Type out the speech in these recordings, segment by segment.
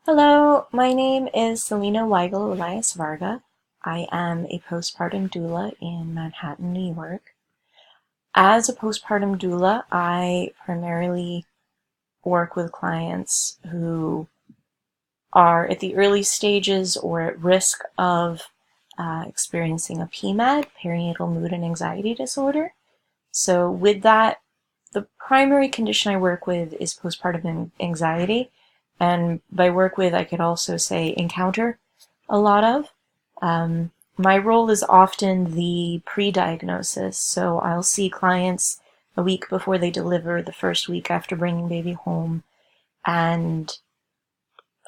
Hello, my name is Selena Weigel Elias Varga. I am a postpartum doula in Manhattan, New York. As a postpartum doula, I primarily work with clients who are at the early stages or at risk of experiencing a PMAD, perinatal mood and anxiety disorder. So with that, the primary condition I work with is postpartum anxiety. And by work with, I could also say encounter a lot of. My role is often the pre-diagnosis. So I'll see clients a week before they deliver, the first week after bringing baby home, and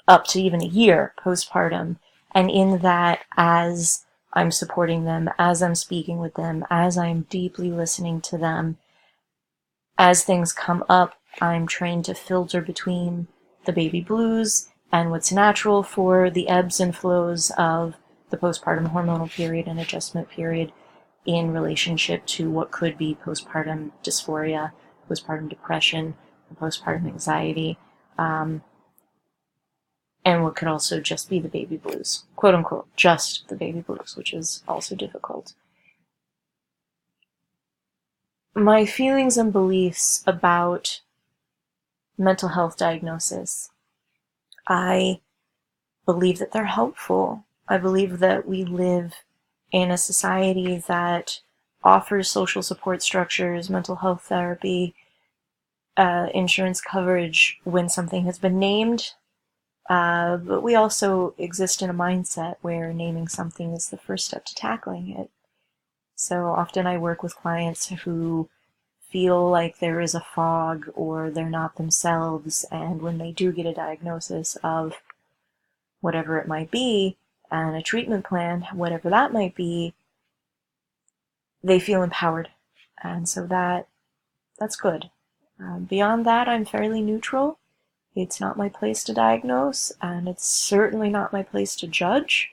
up to even a year postpartum. And in that, as I'm supporting them, as I'm speaking with them, as I'm deeply listening to them, as things come up, I'm trained to filter between the baby blues and what's natural for the ebbs and flows of the postpartum hormonal period and adjustment period in relationship to what could be postpartum dysphoria, postpartum depression, postpartum anxiety, and what could also just be the baby blues, quote unquote, just the baby blues, which is also difficult. My feelings and beliefs about mental health diagnosis, I believe that they're helpful. I believe that we live in a society that offers social support structures, mental health therapy, insurance coverage when something has been named. But we also exist in a mindset where naming something is the first step to tackling it. So often I work with clients who feel like there is a fog or they're not themselves, and when they do get a diagnosis of whatever it might be and a treatment plan, whatever that might be, they feel empowered. And so that's good. Beyond that, I'm fairly neutral. It's not my place to diagnose, and it's certainly not my place to judge.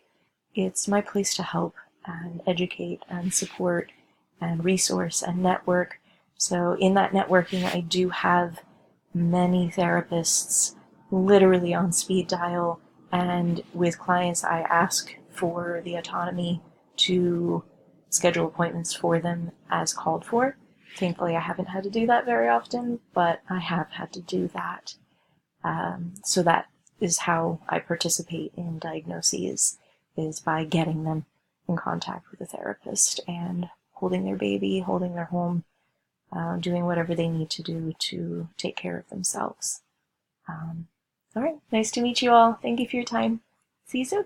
It's my place to help and educate and support and resource and network. So in that networking, I do have many therapists literally on speed dial, and with clients, I ask for the autonomy to schedule appointments for them as called for. Thankfully, I haven't had to do that very often, but I have had to do that. So that is how I participate in diagnoses, is by getting them in contact with a therapist and holding their baby, holding their home, doing whatever they need to do to take care of themselves. All right, nice to meet you all. Thank you for your time. See you soon.